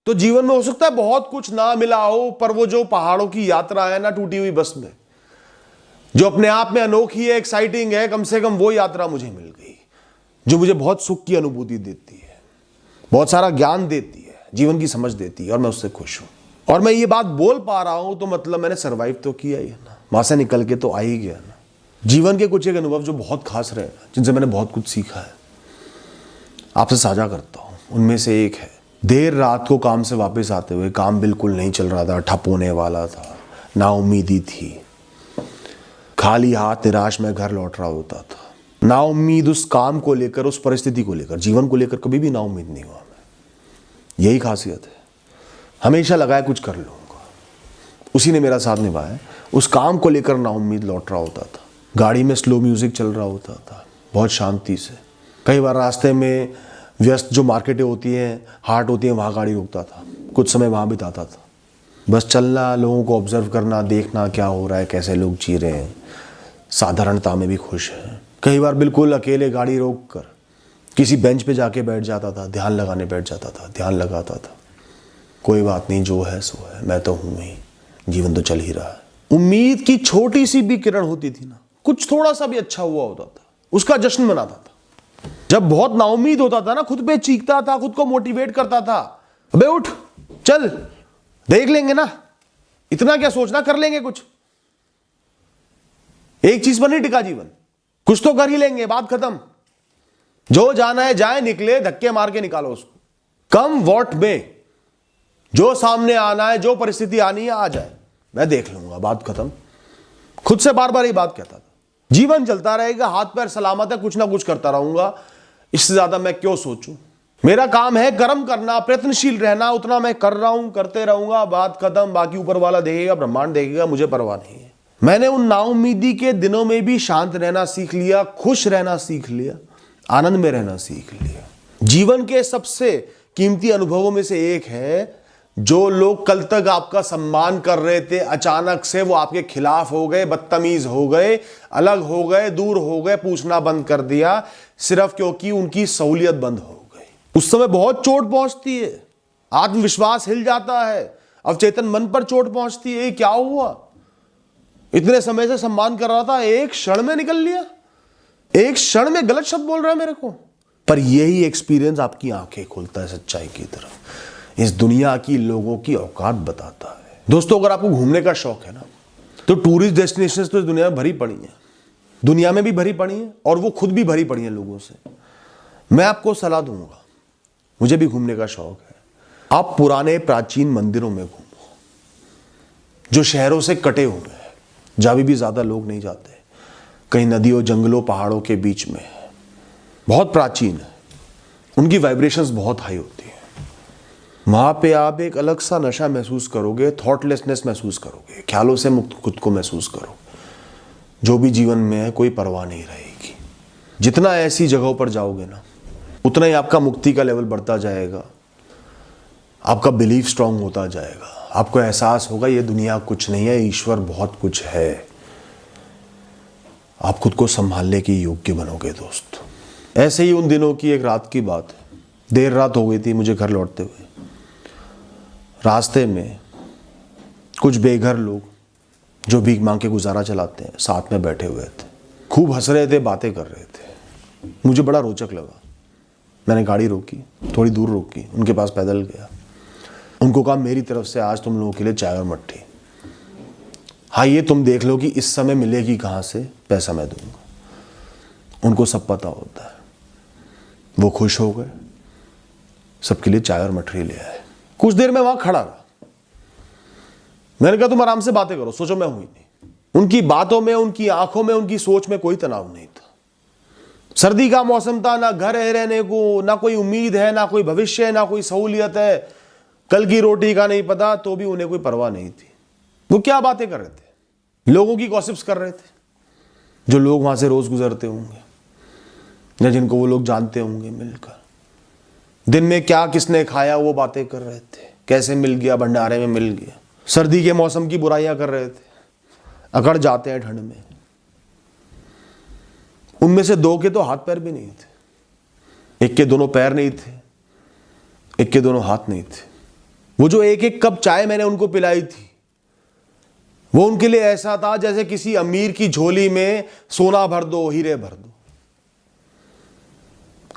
तो जीवन में हो सकता है बहुत कुछ ना मिला हो, पर वो जो पहाड़ों की यात्रा है ना टूटी हुई बस में, जो अपने आप में अनोखी है, एक्साइटिंग है, कम से कम वो यात्रा मुझे मिल गई, जो मुझे बहुत सुख की अनुभूति देती है, बहुत सारा ज्ञान देती है, जीवन की समझ देती है, और मैं उससे खुश हूं। और मैं ये बात बोल पा रहा हूं तो मतलब मैंने सरवाइव तो किया ही है ना, वहां से निकल के तो आ ही गया ना। जीवन के कुछ एक अनुभव जो बहुत खास रहे, जिनसे मैंने बहुत कुछ सीखा है, आपसे साझा करता हूं। उनमें से एक है, देर रात को काम से वापस आते हुए, काम बिल्कुल नहीं चल रहा था, ठप होने वाला था, नाउम्मीदी थी, खाली हाथ निराश में घर लौट रहा होता था। नाउम्मीद उस काम को लेकर, उस परिस्थिति को लेकर, जीवन को लेकर कभी भी नाउम्मीद नहीं हुआ मैं। यही खासियत है, हमेशा लगा है कुछ कर लूंगा। उसी ने मेरा साथ निभाया। उस काम को लेकर नाउम्मीद लौट रहा होता था, गाड़ी में स्लो म्यूजिक चल रहा होता था, बहुत शांति से। कई बार रास्ते में व्यस्त जो मार्केटें होती हैं, हाट होती हैं, वहाँ गाड़ी रोकता था, कुछ समय वहाँ बिताता था। बस चलना, लोगों को ऑब्जर्व करना, देखना क्या हो रहा है, कैसे लोग जी रहे हैं, साधारणता में भी खुश हैं। कई बार बिल्कुल अकेले गाड़ी रोक कर किसी बेंच पे जाके बैठ जाता था, ध्यान लगाने बैठ जाता था, ध्यान लगाता था। कोई बात नहीं, जो है सो है, मैं तो हूँ ही, जीवन तो चल ही रहा है। उम्मीद की छोटी सी भी किरण होती थी ना, कुछ थोड़ा सा भी अच्छा हुआ होता था, उसका जश्न मनाता था। जब बहुत नाउम्मीद होता था ना, खुद पे चीखता था, खुद को मोटिवेट करता था, अबे उठ, चल, देख लेंगे ना, इतना क्या सोचना, कर लेंगे कुछ। एक चीज पर नहीं टिका जीवन, कुछ तो कर ही लेंगे, बात खत्म। जो जाना है जाए, निकले, धक्के मार के निकालो उसको, कम वॉट में, जो सामने आना है, जो परिस्थिति आनी है आ जाए, मैं देख लूंगा, बात खत्म। खुद से बार बार ही बात कहता था। जीवन चलता रहेगा, हाथ पैर सलामत है, कुछ ना कुछ करता रहूंगा, इससे ज्यादा मैं क्यों सोचूं। मेरा काम है कर्म करना, प्रयत्नशील रहना, उतना मैं कर रहा हूं, करते रहूंगा, बात खत्म। बाकी ऊपर वाला देखेगा, ब्रह्मांड देखेगा, मुझे परवाह नहीं है। मैंने उन नाउम्मीदी के दिनों में भी शांत रहना सीख लिया, खुश रहना सीख लिया, आनंद में रहना सीख लिया। जीवन के सबसे कीमती अनुभवों में से एक है, जो लोग कल तक आपका सम्मान कर रहे थे, अचानक से वो आपके खिलाफ हो गए, बदतमीज हो गए, अलग हो गए, दूर हो गए, पूछना बंद कर दिया, सिर्फ क्योंकि उनकी सहूलियत बंद हो गई। उस समय बहुत चोट पहुंचती है, आत्मविश्वास हिल जाता है, अवचेतन मन पर चोट पहुंचती है। क्या हुआ, इतने समय से सम्मान कर रहा था, एक क्षण में निकल लिया, एक क्षण में गलत शब्द बोल रहा है मेरे को। पर यही एक्सपीरियंस आपकी आंखें खोलता है सच्चाई की तरफ, इस दुनिया की लोगों की औकात बताता है। दोस्तों, अगर आपको घूमने का शौक है ना, तो टूरिस्ट डेस्टिनेशंस तो इस दुनिया में भरी पड़ी हैं, दुनिया में भी भरी पड़ी हैं, और वो खुद भी भरी पड़ी हैं लोगों से। मैं आपको सलाह दूंगा, मुझे भी घूमने का शौक है, आप पुराने प्राचीन मंदिरों में घूमो, जो शहरों से कटे हुए हैं, जहां भी ज्यादा लोग नहीं जाते, कहीं नदियों, जंगलों, पहाड़ों के बीच में, बहुत प्राचीन है, उनकी वाइब्रेशंस बहुत हाई होती है। वहां पे आप एक अलग सा नशा महसूस करोगे, थॉटलेसनेस महसूस करोगे, ख्यालों से मुक्त खुद को महसूस करोगे। जो भी जीवन में है, कोई परवाह नहीं रहेगी। जितना ऐसी जगहों पर जाओगे ना, उतना ही आपका मुक्ति का लेवल बढ़ता जाएगा, आपका बिलीफ स्ट्रांग होता जाएगा, आपको एहसास होगा ये दुनिया कुछ नहीं है, ईश्वर बहुत कुछ है। आप खुद को संभालने के योग्य बनोगे दोस्त। ऐसे ही उन दिनों की एक रात की बात है, देर रात हो गई थी मुझे घर लौटते हुए। रास्ते में कुछ बेघर लोग जो भीख मांग के गुजारा चलाते हैं, साथ में बैठे हुए थे, खूब हंस रहे थे, बातें कर रहे थे। मुझे बड़ा रोचक लगा। मैंने गाड़ी रोकी, थोड़ी दूर रोकी, उनके पास पैदल गया, उनको कहा मेरी तरफ से आज तुम लोगों के लिए चाय और मट्ठी। हाँ, ये तुम देख लो कि इस समय मिलेगी कहाँ से, पैसा मैं दूंगा। उनको सब पता होता है। वो खुश हो गए, सबके लिए चाय और मठरी ले आए। कुछ देर में वहां खड़ा रहा। मैंने कहा तुम आराम से बातें करो, सोचो मैं हूं ही नहीं। उनकी बातों में, उनकी आंखों में, उनकी सोच में कोई तनाव नहीं था। सर्दी का मौसम था, ना घर है रहने को, ना कोई उम्मीद है, ना कोई भविष्य है, ना कोई सहूलियत है, कल की रोटी का नहीं पता, तो भी उन्हें कोई परवाह नहीं थी। वो क्या बातें कर रहे थे, लोगों की गॉसिप्स कर रहे थे, जो लोग वहां से रोज गुजरते होंगे या जिनको वो लोग जानते होंगे मिलकर। दिन में क्या किसने खाया वो बातें कर रहे थे, कैसे मिल गया, भंडारे में मिल गया। सर्दी के मौसम की बुराइयां कर रहे थे, अकड़ जाते हैं ठंड में। उनमें से दो के तो हाथ पैर भी नहीं थे, एक के दोनों पैर नहीं थे, एक के दोनों हाथ नहीं थे। वो जो एक एक कप चाय मैंने उनको पिलाई थी, वो उनके लिए ऐसा था जैसे किसी अमीर की झोली में सोना भर दो, हीरे भर दो।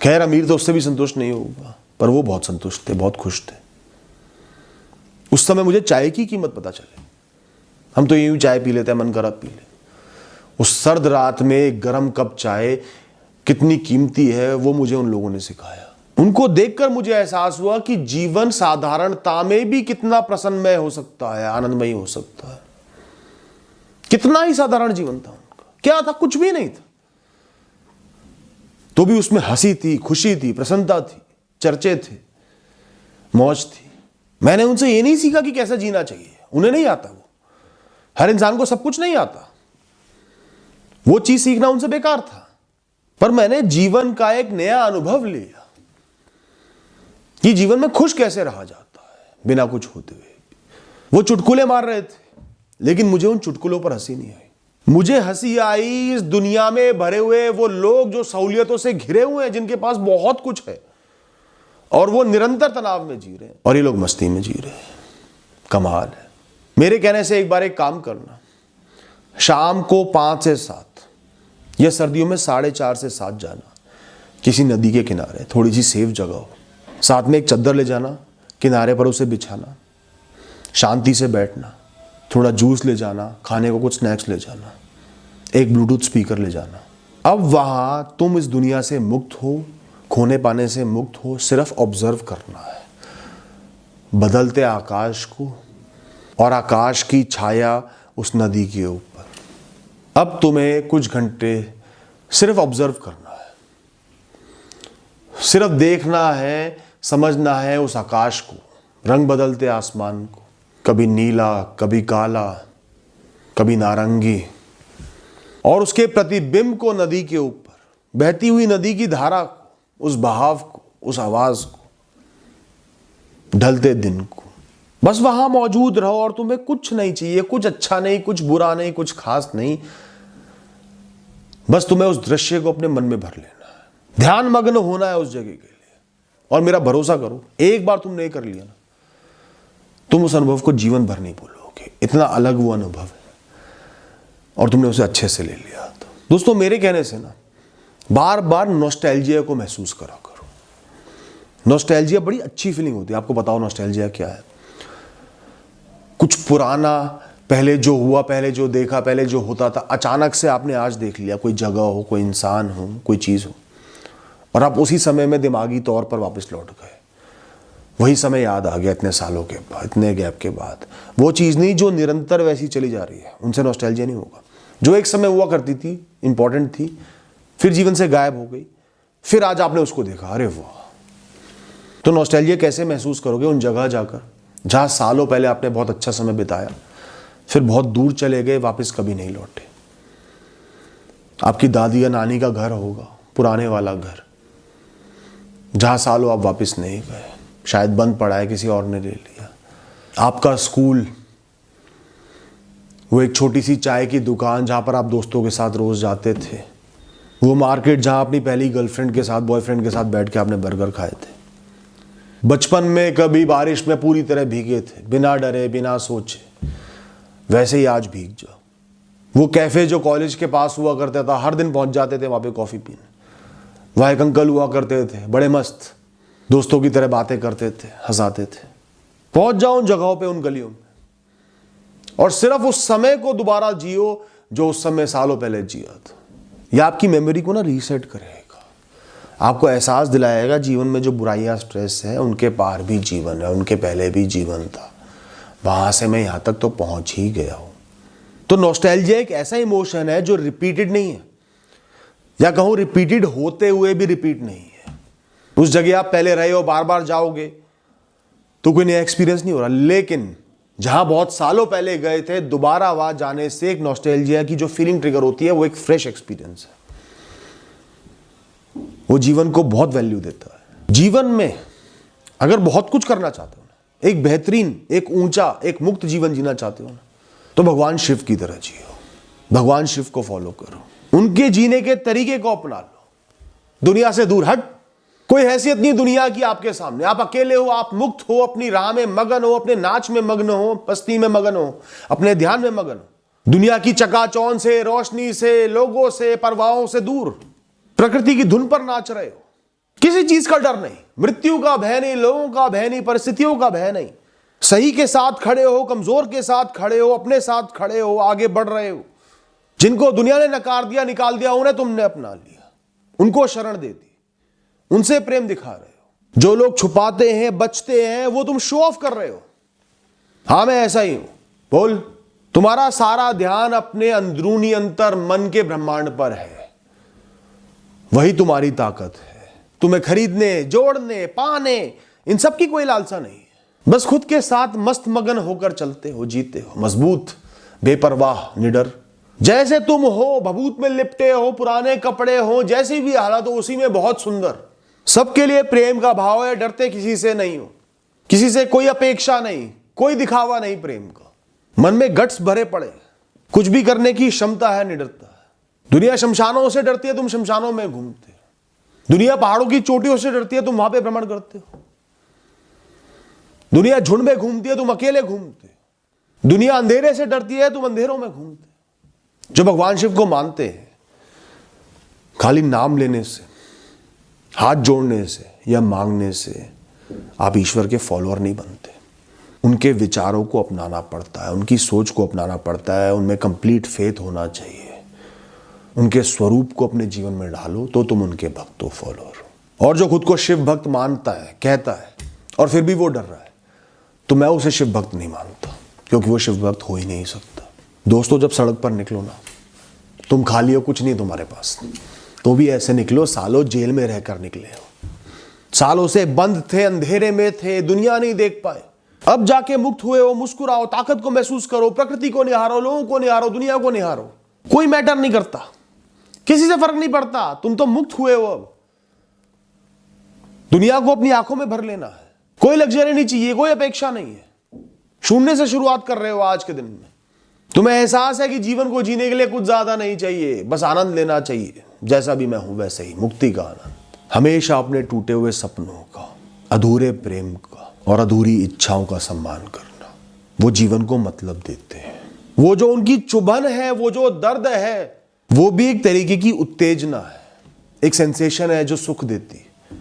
खैर अमीर तो उससे भी संतुष्ट नहीं होगा, पर वो बहुत संतुष्ट थे, बहुत खुश थे। उस समय मुझे चाय की कीमत पता चले। हम तो यूं चाय पी लेते हैं, मन करा पी ले। उस सर्द रात में एक गर्म कप चाय कितनी कीमती है, वो मुझे उन लोगों ने सिखाया। उनको देखकर मुझे एहसास हुआ कि जीवन साधारणता में भी कितना प्रसन्नमय हो सकता है, आनंदमय हो सकता है। कितना ही साधारण जीवन था उनका, क्या था, कुछ भी नहीं था, तो भी उसमें हंसी थी, खुशी थी, प्रसन्नता थी, चर्चे थे, मौज थी। मैंने उनसे ये नहीं सीखा कि कैसे जीना चाहिए, उन्हें नहीं आता। वो हर इंसान को सब कुछ नहीं आता, वो चीज सीखना उनसे बेकार था। पर मैंने जीवन का एक नया अनुभव लिया कि जीवन में खुश कैसे रहा जाता है बिना कुछ होते हुए। वो चुटकुले मार रहे थे, लेकिन मुझे उन चुटकुलों पर हंसी नहीं आई। मुझे हंसी आई इस दुनिया में भरे हुए वो लोग जो सहूलियतों से घिरे हुए हैं, जिनके पास बहुत कुछ है और वो निरंतर तनाव में जी रहे हैं, और ये लोग मस्ती में जी रहे हैं। कमाल है। मेरे कहने से एक बार एक काम करना, शाम को 5 से 7 या सर्दियों में 4:30 से 7 जाना किसी नदी के किनारे, थोड़ी सी सेफ जगह हो, साथ में एक चद्दर ले जाना, किनारे पर उसे बिछाना, शांति से बैठना, थोड़ा जूस ले जाना, खाने को कुछ स्नैक्स ले जाना, एक ब्लूटूथ स्पीकर ले जाना। अब वहां तुम इस दुनिया से मुक्त हो, खोने पाने से मुक्त हो, सिर्फ ऑब्जर्व करना है बदलते आकाश को और आकाश की छाया उस नदी के ऊपर। अब तुम्हें कुछ घंटे सिर्फ ऑब्जर्व करना है, सिर्फ देखना है, समझना है उस आकाश को, रंग बदलते आसमान को, कभी नीला, कभी काला, कभी नारंगी, और उसके प्रतिबिंब को नदी के ऊपर, बहती हुई नदी की धारा को, उस बहाव को, उस आवाज को, ढलते दिन को। बस वहां मौजूद रहो और तुम्हें कुछ नहीं चाहिए, कुछ अच्छा नहीं, कुछ बुरा नहीं, कुछ खास नहीं। बस तुम्हें उस दृश्य को अपने मन में भर लेना है, ध्यान मग्न होना है उस जगह के लिए। और मेरा भरोसा करो, एक बार तुमने ये कर लिया ना, तुम उस अनुभव को जीवन भर नहीं भूलोगे। इतना अलग वो अनुभव है और तुमने उसे अच्छे से ले लिया। तो दोस्तों, मेरे कहने से ना बार बार नॉस्टैल्जिया को महसूस करा करो। नॉस्टैल्जिया बड़ी अच्छी फीलिंग होती है। आपको बताओ नॉस्टैल्जिया क्या है? कुछ पुराना, पहले जो हुआ, पहले जो देखा, पहले जो होता था, अचानक से आपने आज देख लिया। कोई जगह हो, कोई इंसान हो, कोई चीज हो, और आप उसी समय में दिमागी तौर पर वापस लौट गए। वही समय याद आ गया इतने सालों के बाद, इतने गैप के बाद। वो चीज नहीं जो निरंतर वैसी चली जा रही है, उनसे नॉस्टैल्जिया नहीं होगा। जो एक समय हुआ करती थी, इंपॉर्टेंट थी, फिर जीवन से गायब हो गई, फिर आज आपने उसको देखा, अरे वाह। तो नॉस्टैल्जिया कैसे महसूस करोगे? उन जगह जाकर जहां सालों पहले आपने बहुत अच्छा समय बिताया, फिर बहुत दूर चले गए, वापस कभी नहीं लौटे। आपकी दादी या नानी का घर होगा, पुराने वाला घर, जहां सालों आप वापस नहीं गए, शायद बंद पड़ा है, किसी और ने ले लिया। आपका स्कूल, वो एक छोटी सी चाय की दुकान जहां पर आप दोस्तों के साथ रोज जाते थे, वो मार्केट जहां अपनी पहली गर्लफ्रेंड के साथ, बॉयफ्रेंड के साथ बैठ के आपने बर्गर खाए थे। बचपन में कभी बारिश में पूरी तरह भीगे थे, बिना डरे, बिना सोचे, वैसे ही आज भीग जाओ। वो कैफे जो कॉलेज के पास हुआ करता था, हर दिन पहुंच जाते थे वहां पे कॉफी पीने। वहां एक अंकल हुआ करते थे, बड़े मस्त, दोस्तों की तरह बातें करते थे, हंसाते थे। पहुंच जाओ उन जगहों पे, उन गलियों में, और सिर्फ उस समय को दोबारा जियो जो उस समय सालों पहले जिया था। यह आपकी मेमोरी को ना रीसेट करेगा, आपको एहसास दिलाएगा जीवन में जो बुराइयां, स्ट्रेस है, उनके पार भी जीवन है, उनके पहले भी जीवन था, वहां से मैं यहां तक तो पहुंच ही गया हूं। तो नॉस्टैल्जिया एक ऐसा इमोशन है जो रिपीटेड नहीं है, या कहूं रिपीटेड होते हुए भी रिपीट नहीं है। उस जगह आप पहले रहे हो, बार बार जाओगे तो कोई नया एक्सपीरियंस नहीं हो रहा। लेकिन जहां बहुत सालों पहले गए थे, दोबारा वहां जाने से एक नॉस्टैल्जिया की जो फीलिंग ट्रिगर होती है, वो एक फ्रेश एक्सपीरियंस है। वो जीवन को बहुत वैल्यू देता है। जीवन में अगर बहुत कुछ करना चाहते हो ना, एक बेहतरीन, एक ऊंचा, एक मुक्त जीवन जीना चाहते हो ना, तो भगवान शिव की तरह जियो, भगवान शिव को फॉलो करो, उनके जीने के तरीके को अपना लो। दुनिया से दूर हट, कोई हैसियत नहीं दुनिया की आपके सामने। आप अकेले हो, आप मुक्त हो, अपनी राह में मगन हो, अपने नाच में मगन हो, मस्ती में मगन हो, अपने ध्यान में मगन हो। दुनिया की चकाचौंध से, रोशनी से, लोगों से, परवाहों से दूर प्रकृति की धुन पर नाच रहे हो। किसी चीज का डर नहीं, मृत्यु का भय नहीं, लोगों का भय नहीं, परिस्थितियों का भय नहीं। सही के साथ खड़े हो, कमजोर के साथ खड़े हो, अपने साथ खड़े हो, आगे बढ़ रहे हो। जिनको दुनिया ने नकार दिया, निकाल दिया, उन्हें तुमने अपना लिया, उनको शरण दे दी, उनसे प्रेम दिखा रहे हो। जो लोग छुपाते हैं, बचते हैं, वो तुम शो ऑफ कर रहे हो। हाँ, मैं ऐसा ही हूं। बोल। तुम्हारा सारा ध्यान अपने अंदरूनी अंतर मन के ब्रह्मांड पर है। वही तुम्हारी ताकत है। तुम्हें खरीदने, जोड़ने, पाने, इन सब की कोई लालसा नहीं है। बस खुद के साथ मस्त मगन होकर चलते हो, जीते हो, मजबूत, बेपरवाह, निडर। जैसे तुम हो, भभूत में लिपटे हो, पुराने कपड़े हो, जैसी भी हालत हो, उसी में बहुत सुंदर। सबके लिए प्रेम का भाव है, डरते किसी से नहीं हो, किसी से कोई अपेक्षा नहीं, कोई दिखावा नहीं प्रेम का। मन में गट्स भरे पड़े, कुछ भी करने की क्षमता है, निडरता है। दुनिया शमशानों से डरती है, तुम शमशानों में घूमते हो। दुनिया पहाड़ों की चोटियों से डरती है, तुम वहां पे भ्रमण करते हो। दुनिया झुंड में घूमती है, तुम अकेले घूमते हो। दुनिया अंधेरे से डरती है, तुम अंधेरों में घूमते हो। जो भगवान शिव को मानते हैं, खाली नाम लेने से, हाथ जोड़ने से या मांगने से आप ईश्वर के फॉलोअर नहीं बनते। उनके विचारों को अपनाना पड़ता है, उनकी सोच को अपनाना पड़ता है, उनमें कंप्लीट फेथ होना चाहिए। उनके स्वरूप को अपने जीवन में डालो तो तुम उनके भक्त हो, फॉलोअर हो। और जो खुद को शिव भक्त मानता है, कहता है, और फिर भी वो डर रहा है, तो मैं उसे शिव भक्त नहीं मानता, क्योंकि वो शिव भक्त हो ही नहीं सकता। दोस्तों, जब सड़क पर निकलो ना, तुम खाली हो, कुछ नहीं तुम्हारे पास, तो भी ऐसे निकलो सालों जेल में रहकर निकले हो। सालों से बंद थे, अंधेरे में थे, दुनिया नहीं देख पाए। अब जाके मुक्त हुए हो, मुस्कुराओ, ताकत को महसूस करो, प्रकृति को निहारो, लोगों को निहारो, दुनिया को निहारो। कोई मैटर नहीं करता, किसी से फर्क नहीं पड़ता, तुम तो मुक्त हुए हो। अब दुनिया को अपनी आंखों में भर लेना है। कोई लग्जरी नहीं चाहिए, कोई अपेक्षा नहीं है। शून्य से शुरुआत कर रहे हो आज के दिन में। तुम्हें एहसास है कि जीवन को जीने के लिए कुछ ज्यादा नहीं चाहिए, बस आनंद लेना चाहिए। जैसा भी मैं हूं वैसे ही, मुक्ति का आनंद। हमेशा अपने टूटे हुए सपनों का, अधूरे प्रेम का और अधूरी इच्छाओं का सम्मान करना, वो जीवन को मतलब देते हैं। वो जो उनकी चुभन है, वो जो दर्द है, वो भी एक तरीके की उत्तेजना है, एक सेंसेशन है जो सुख देती है,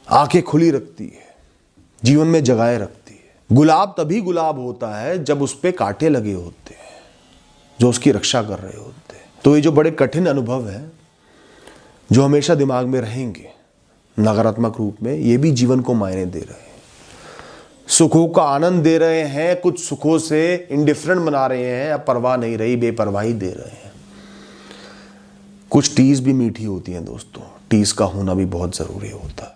आंखें खुली रखती है, जीवन में जगाए रखती है। गुलाब तभी गुलाब होता है जब उस पे कांटे लगे होते हैं, जो उसकी रक्षा कर रहे होते हैं। तो ये जो बड़े कठिन अनुभव है, जो हमेशा दिमाग में रहेंगे नकारात्मक रूप में, ये भी जीवन को मायने दे रहे हैं, सुखों का आनंद दे रहे हैं। कुछ सुखों से इंडिफरेंट बना रहे हैं, अब परवाह नहीं रही, बेपरवाही दे रहे हैं। कुछ टीज भी मीठी होती हैं दोस्तों, टीज का होना भी बहुत जरूरी होता है।